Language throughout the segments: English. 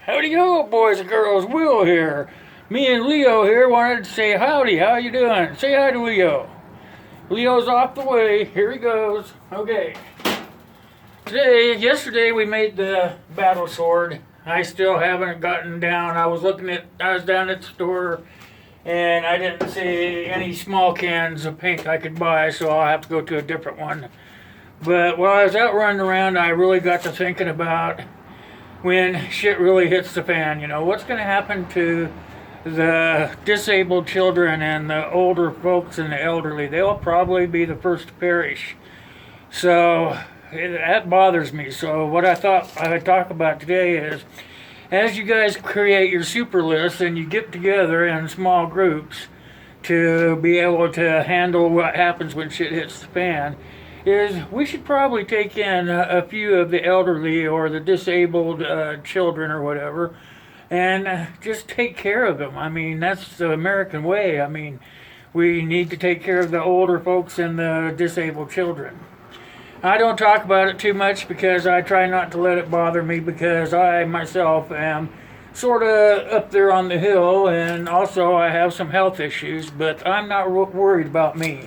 Howdy ho, boys and girls. Will here. Me and Leo here wanted to say howdy. How you doing? Say hi to Leo. Leo's off the way. Here he goes. Okay. Yesterday we made the battle sword. I still haven't gotten down. I was down at the store and I didn't see any small cans of paint I could buy, so I'll have to go to a different one. But while I was out running around, I really got to thinking about when shit really hits the fan, what's going to happen to the disabled children and the older folks and the elderly? They'll probably be the first to perish. So that bothers me. So what I thought I would talk about today is, as you guys create your super list and you get together in small groups to be able to handle what happens when shit hits the fan, is we should probably take in a few of the elderly or the disabled children or whatever and just take care of them. I mean, that's the American way. I mean, we need to take care of the older folks and the disabled children. I don't talk about it too much because I try not to let it bother me, because I myself am sort of up there on the hill, and also I have some health issues, but I'm not worried about me.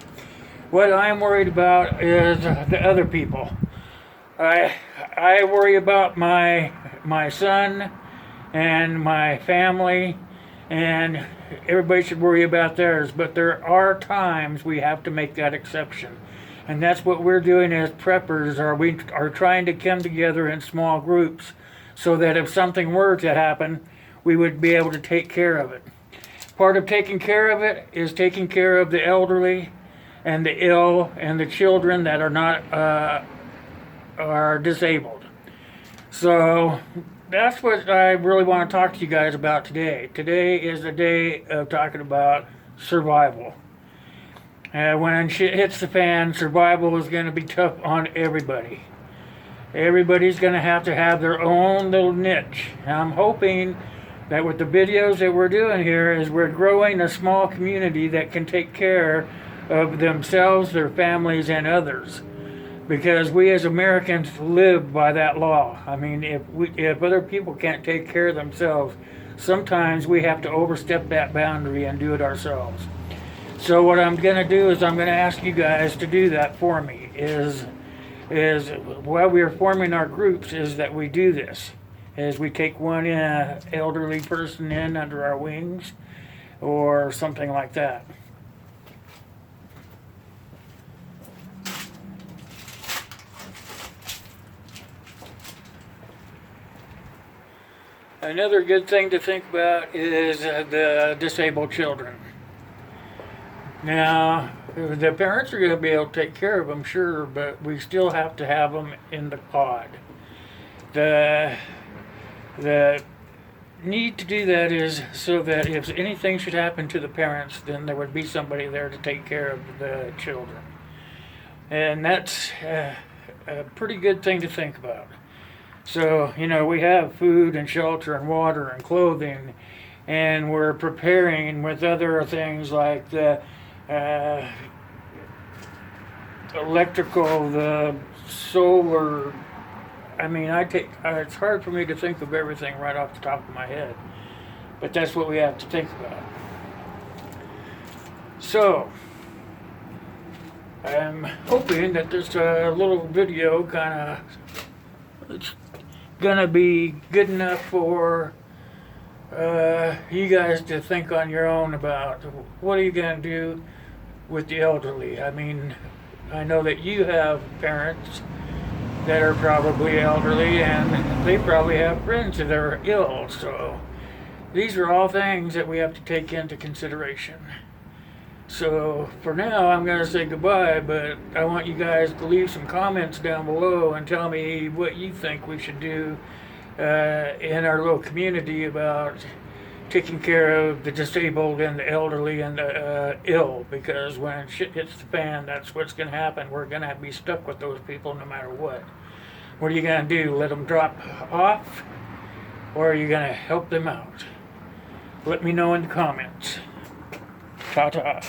What I'm worried about is the other people. I worry about my son and my family, and everybody should worry about theirs. But there are times we have to make that exception. And that's what we're doing as preppers. We are trying to come together in small groups so that if something were to happen, we would be able to take care of it. Part of taking care of it is taking care of the elderly and the ill and the children that are not are disabled. So that's what I really want to talk to you guys about today. Today is a day of talking about survival. When shit hits the fan, survival is going to be tough on everybody. Everybody's going to have their own little niche. And I'm hoping that with the videos that we're doing here is we're growing a small community that can take care of themselves, their families, and others, because we as Americans live by that law. I mean, if other people can't take care of themselves, sometimes we have to overstep that boundary and do it ourselves. So what I'm going to do is I'm going to ask you guys to do that for me, is while we are forming our groups, is that we do this, is we take one elderly person in under our wings or something like that. Another good thing to think about is the disabled children. Now, the parents are going to be able to take care of them, sure, but we still have to have them in the pod. The need to do that is so that if anything should happen to the parents, then there would be somebody there to take care of the children. And that's a pretty good thing to think about. So, we have food and shelter and water and clothing, and we're preparing with other things like the electrical, the solar. I mean, it's hard for me to think of everything right off the top of my head, but that's what we have to think about. So, I'm hoping that this little video it's gonna be good enough for you guys to think on your own about what are you gonna do with the elderly. I mean, I know that you have parents that are probably elderly, and they probably have friends that are ill, so these are all things that we have to take into consideration. So for now, I'm going to say goodbye, but I want you guys to leave some comments down below and tell me what you think we should do in our little community about taking care of the disabled and the elderly and the ill, because when shit hits the fan, that's what's going to happen. We're going to be stuck with those people no matter what. What are you going to do? Let them drop off? Or are you going to help them out? Let me know in the comments. Ta-ta.